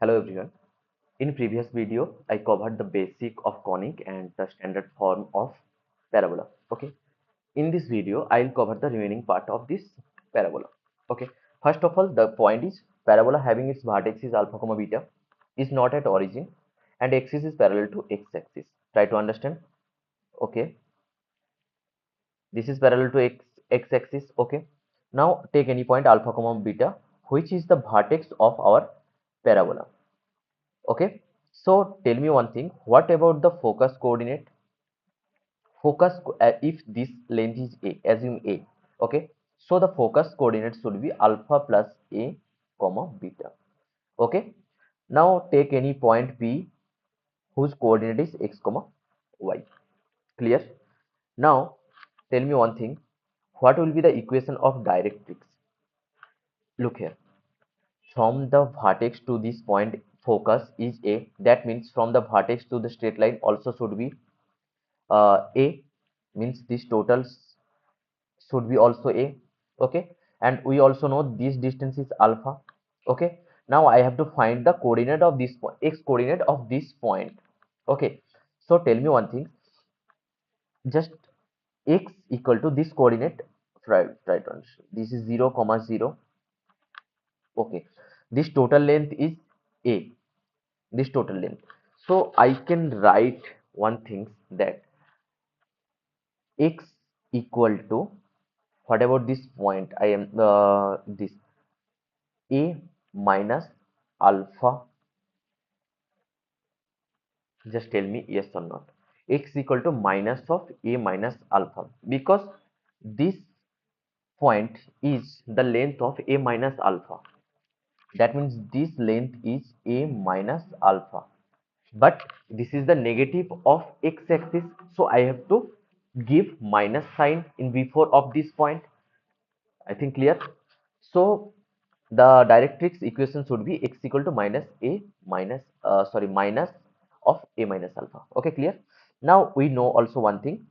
Hello everyone. In previous video, I covered the basic of conic and the standard form of parabola. Okay. In this video, I'll cover the remaining part of this parabola. Okay. First of all, the point is parabola having its vertex is alpha comma beta is not at origin and axis is parallel to x-axis. Try to understand. Okay. This is parallel to x-axis. Okay. Now take any point alpha comma beta, which is the vertex of our parabola. Okay, so tell me one thing, what about the focus coordinate? If this length is a, assume a. Okay, so the focus coordinate should be alpha plus a comma beta. Okay, now take any point p whose coordinate is x comma y. Clear? Now tell me one thing, what will be the equation of directrix? Look here, from the vertex to this point focus is a, that means from the vertex to the straight line also should be a, means this total should be also a. Okay, and we also know this distance is alpha. Okay, now I have to find the coordinate of this point, x coordinate of this point. Okay, so tell me one thing, just x equal to this coordinate, right one, this is 0 comma 0. Okay, this total length is a, this total length, so I can write one thing that x equal to, what about this point, I am this a minus alpha, just tell me yes or not. X equal to minus of a minus alpha, because this point is the length of a minus alpha, that means this length is a minus alpha, but this is the negative of x-axis, so I have to give minus sign in before of this point. I think clear. So the directrix equation should be x equal to minus a minus minus of a minus alpha. Okay, clear. Now we know also one thing,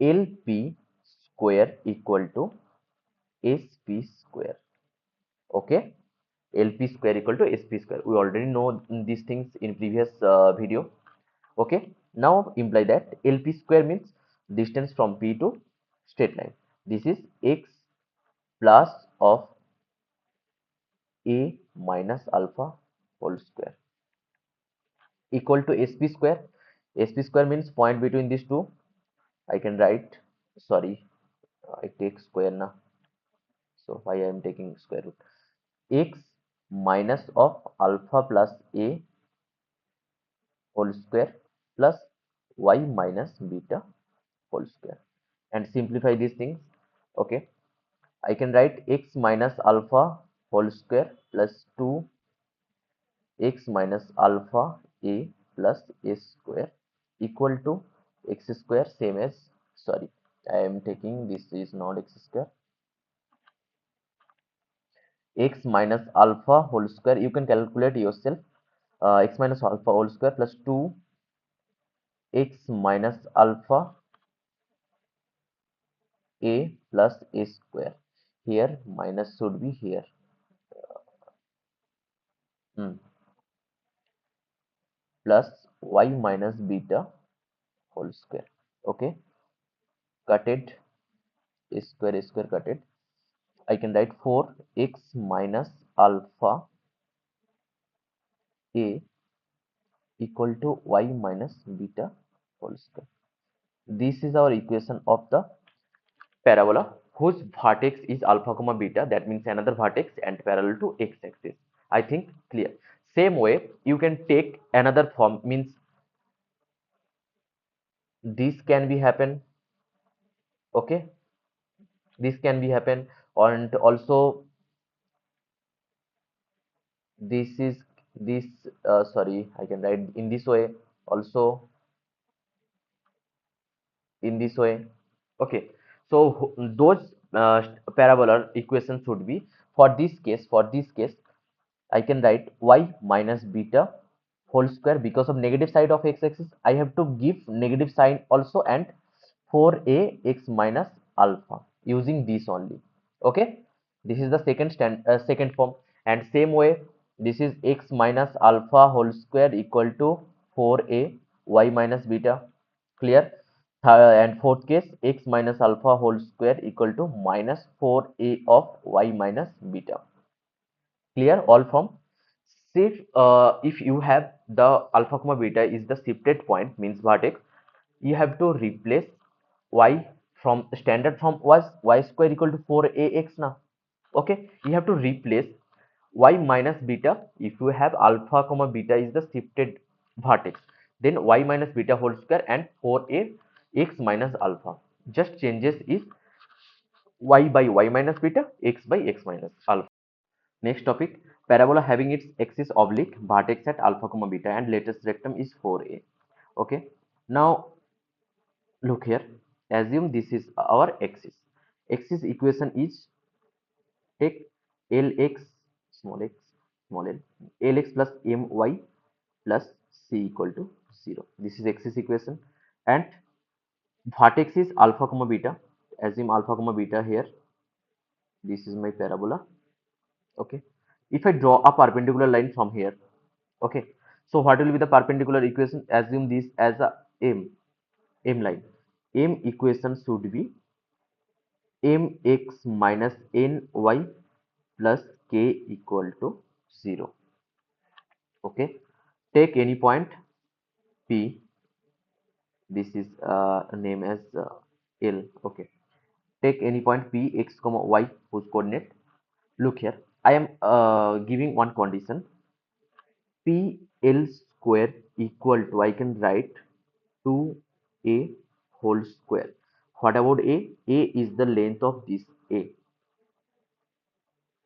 LP square equal to SP square. Okay, LP square equal to SP square. We already know these things in previous video. Okay, now imply that LP square means distance from P to straight line. This is x plus of a minus alpha whole square equal to sp square. Sp square means point between these two. I can write, sorry, I take square now, so why I am taking square root, x minus of alpha plus a whole square plus y minus beta whole square, and simplify these things. Okay, I can write x minus alpha whole square plus 2 x minus alpha a plus a square equal to x square, same as, sorry, I am taking this is not x square, x minus alpha whole square, you can calculate yourself, x minus alpha whole square plus 2 x minus alpha a plus a square, here minus should be here, hmm, plus y minus beta whole square. Okay, cut it, a square cut it, I can write 4x minus alpha a equal to y minus beta whole square. This is our equation of the parabola whose vertex is alpha comma beta, that means another vertex and parallel to x-axis. I think clear. Same way you can take another form, means this can be happen. Okay, this can be happen, and also this is this, sorry, I can write in this way also, in this way. Okay, so those parabola equations should be, for this case I can write y minus beta whole square, because of negative side of x-axis I have to give negative sign also, and 4a x minus alpha using this only. Okay, this is the second form, and same way This is x minus alpha whole square equal to 4a y minus beta. Clear? And fourth case, x minus alpha whole square equal to minus 4a of y minus beta. Clear? All from if you have the alpha comma beta is the shifted point, means vertex, you have to replace y from standard form was y square equal to 4ax now. Okay, you have to replace y minus beta. If you have alpha comma beta is the shifted vertex, then y minus beta whole square and 4a x minus alpha. Just changes is y by y minus beta, x by x minus alpha. Next topic, parabola having its axis oblique, vertex at alpha comma beta and latest rectum is 4a. Okay, now look here, assume this is our axis. Axis equation is, take lx small x small l, lx plus my plus c equal to 0. This is axis equation, and vertex is alpha comma beta. Assume alpha comma beta here. This is my parabola. Okay, if I draw a perpendicular line from here, okay, so what will be the perpendicular equation? Assume this as a m line. M equation should be mx minus ny plus k equal to 0. Okay, take any point p. This is name as l. Okay, take any point p x comma y whose coordinate. Look here, I am giving one condition. P L square equal to, I can write 2a whole square. What about a? A is the length of this a,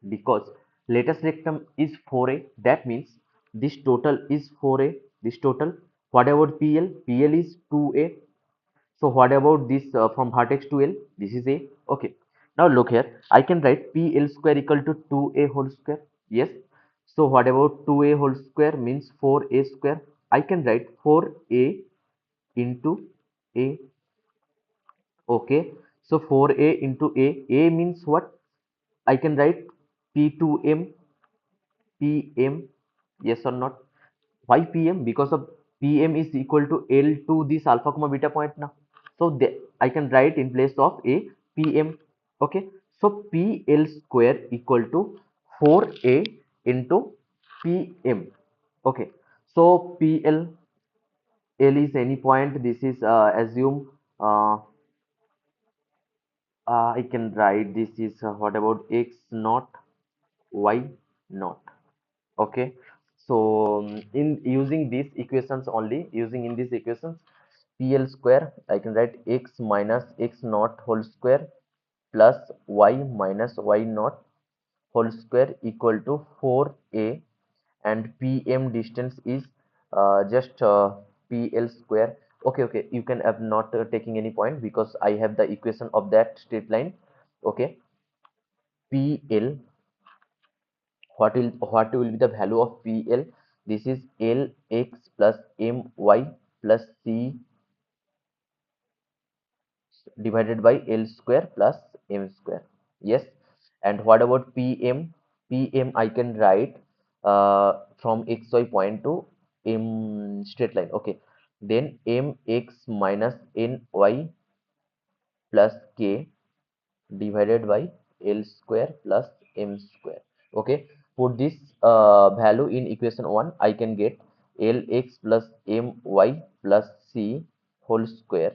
because latest rectum is 4a. That means this total is 4a. This total. What about PL? PL is 2a. So what about this from vertex to L? This is a. Okay. Now look here. I can write PL square equal to 2a whole square. Yes. So what about 2a whole square means 4a square. I can write 4a into a. Okay. So 4a into a. A means what? I can write P2m, PM. Yes or not? Why PM? Because of PM is equal to L to this alpha comma beta point now. So I can write in place of a PM. Okay. So PL square equal to 4a into PM. Okay. So PL, L is any point. This is assume I can write this is what about x naught, y naught. Okay, so in using these equations only, using in these equations, PL square, I can write x minus x naught whole square plus y minus y naught whole square equal to 4a, and PM distance is just PL square. Okay, okay, you can have not taking any point because I have the equation of that straight line. Okay, PL, what will be the value of PL? This is Lx plus My plus C divided by L square plus M square. Yes. And what about PM? PM I can write from xy point to M straight line. Okay. Then Mx minus Ny plus K divided by L square plus M square. Okay, put this value in equation 1. I can get Lx plus My plus C whole square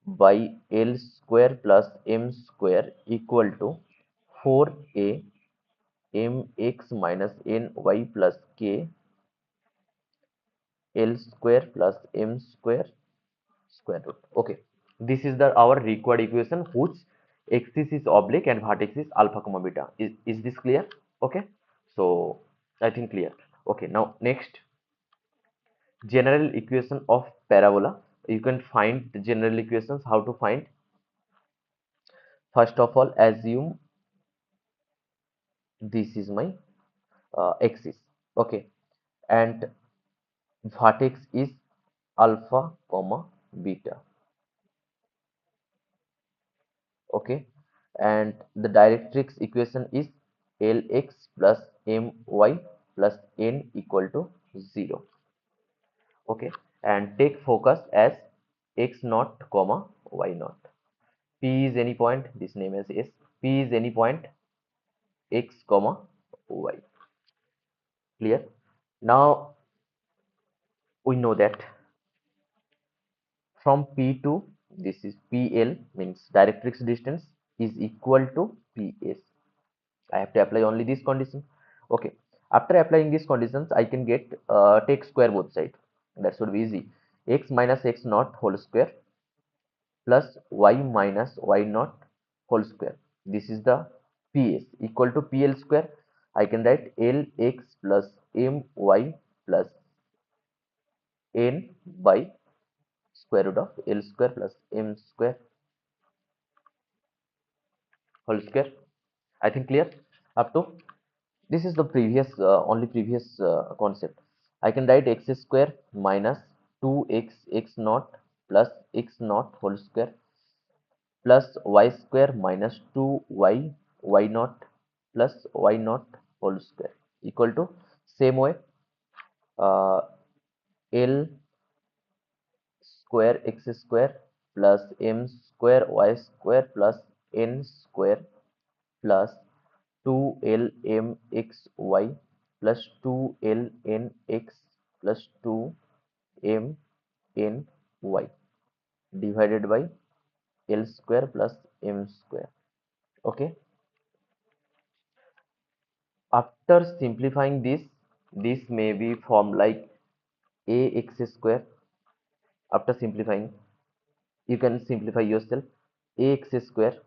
by L square plus M square equal to 4a Mx minus Ny plus K L square plus M square square root. Okay, this is the our required equation whose axis is oblique and vertex is alpha comma beta. Is this clear? Okay, so I think clear. Okay, now next, general equation of parabola. You can find the general equations. How to find? First of all, assume this is my axis. Okay, and vertex is alpha comma beta. Okay, and the directrix equation is Lx plus my plus n equal to 0. Okay, and take focus as x naught comma y naught. P is any point, this name is S. P is any point x comma y. Clear? Now we know that from P to this is PL, means directrix distance is equal to PS. I have to apply only this condition. Okay, after applying these conditions I can get take square both sides. That should be easy. X minus x naught whole square plus y minus y naught whole square. This is the PS equal to PL square. I can write LX plus MY plus N by square root of L square plus M square whole square. I think clear up to this is the previous only previous concept. I can write x square minus 2x x naught plus x naught whole square plus y square minus 2y y naught plus y naught whole square equal to same way uh, L square x square plus m square y square plus n square plus 2lmxy plus 2lnx plus 2mny divided by L square plus m square. Okay, after simplifying this may be formed like ax square. After simplifying, you can simplify yourself. Ax square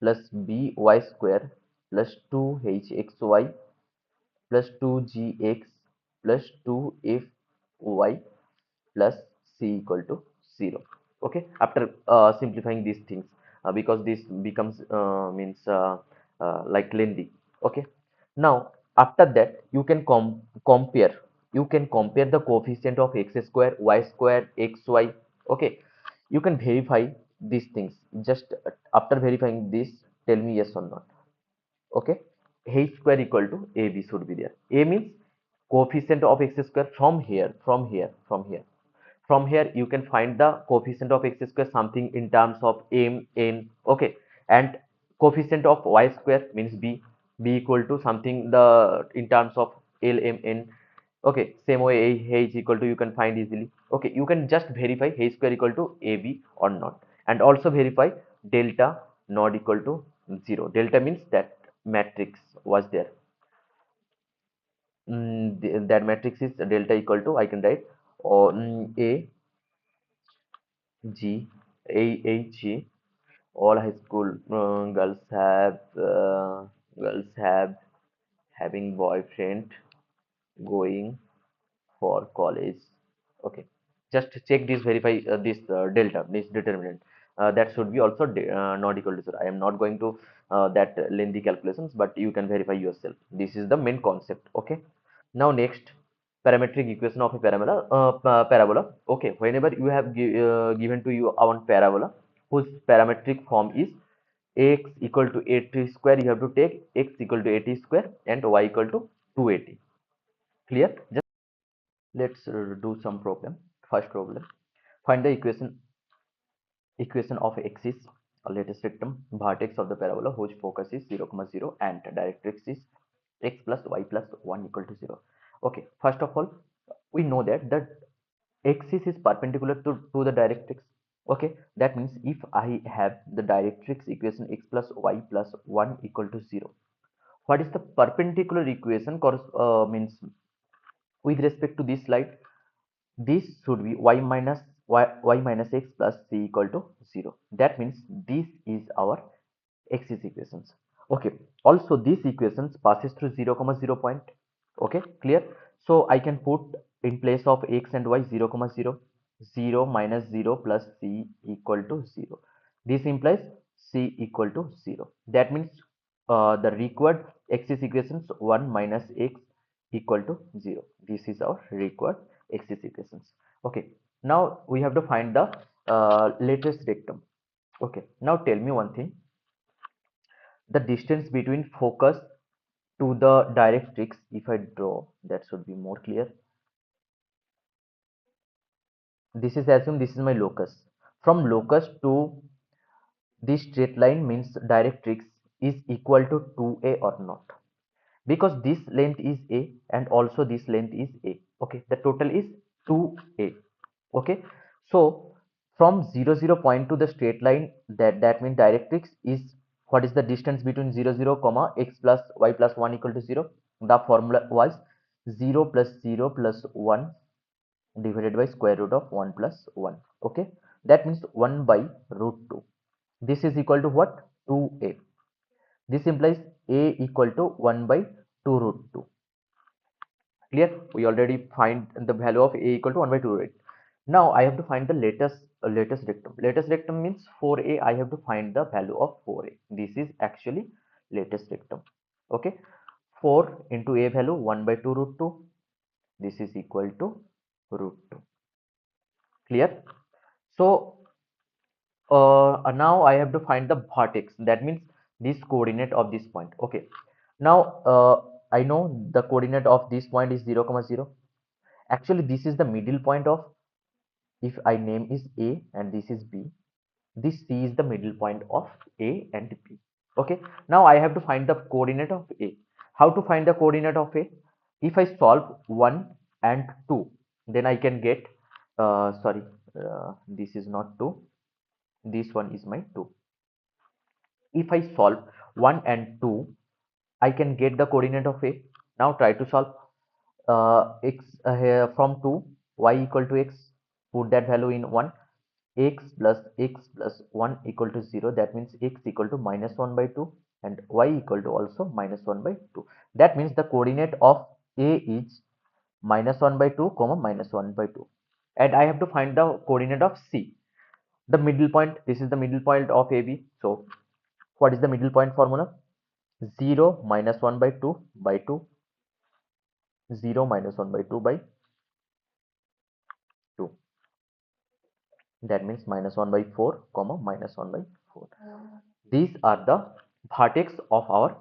plus by square plus 2hxy plus 2gx plus 2fy plus c equal to 0. Okay, after simplifying these things, because this becomes means like lengthy. Okay, now after that you can compare, you can compare the coefficient of x square y square xy. Okay, you can verify these things. Just after verifying this, tell me yes or not. Okay, h square equal to ab should be there. A means coefficient of x square from here, from here you can find the coefficient of x square something in terms of m n. Okay, and coefficient of y square means b equal to something the in terms of l m n. Okay, same way h equal to you can find easily. Okay, you can just verify h square equal to ab or not, and also verify delta not equal to 0. Delta means that matrix was there. That matrix is delta equal to, I can write or a G A H G. All high school girls have having boyfriend going for college. Okay, just check this, verify this delta, this determinant. That should be also not equal to 0. I am not going to that lengthy calculations, but you can verify yourself. This is the main concept. Okay. Now next, parametric equation of a parabola. Okay, whenever you have given to you one parabola whose parametric form is x equal to 80 square, you have to take x equal to 80 square and y equal to 280. Clear? Just let's do some problem. First problem. Find the equation of axis, a latest rectum, vertex of the parabola whose focus is 0, 0 and directrix is x plus y plus 1 equal to 0. Okay, first of all, we know that the axis is perpendicular to the directrix. Okay, that means if I have the directrix equation x plus y plus 1 equal to 0, what is the perpendicular equation means with respect to this slide? This should be y minus x plus c equal to 0. That means this is our axis equations. Okay, also these equations passes through 0 comma 0 point. Okay, clear? So I can put in place of x and y 0 comma 0, 0 minus 0 plus c equal to 0. This implies c equal to 0. That means the required axis equations 1 minus x equal to 0. This is our required axis equations. Okay, now we have to find the latest rectum. Okay, now tell me one thing. The distance between focus to the directrix, if I draw, that should be more clear. This is, assume this is my locus. From locus to this straight line means directrix is equal to 2a or not, because this length is a and also this length is a. Okay, the total is 2a. Okay, so from 0 0 point to the straight line, that means directrix is, what is the distance between 0 0 comma x plus y plus 1 equal to 0? The formula was 0 plus 0 plus 1 divided by square root of 1 plus 1. Okay, that means 1 by root 2. This is equal to what? 2a. This implies a equal to 1 by 2 root 2. Clear? We already find the value of a equal to 1 by 2 root. Now I have to find the latest rectum. Latest rectum means 4a. I have to find the value of 4a. This is actually latest rectum. Okay, 4 into a value 1 by 2 root 2. This is equal to root 2. Clear? So now I have to find the vertex. That means this coordinate of this point. Okay, now I know the coordinate of this point is 0 comma 0. Actually this is the middle point of, if I name is a and this is b, this c is the middle point of a and b. Okay, now I have to find the coordinate of a. How to find the coordinate of a? If I solve 1 and 2, then I can get sorry, this is not 2, this one is my 2. If I solve 1 and 2, I can get the coordinate of a. Now try to solve x here from 2, y equal to x, put that value in 1, x plus 1 equal to 0. That means x equal to minus 1 by 2 and y equal to also minus 1 by 2. That means the coordinate of a is minus 1 by 2 comma minus 1 by 2, and I have to find the coordinate of c, the middle point. This is the middle point of AB. So what is the middle point formula? 0 minus 1 by 2 by 2, 0 minus 1 by 2 by 2. That means minus 1 by 4 comma minus 1 by 4. These are the vertex of our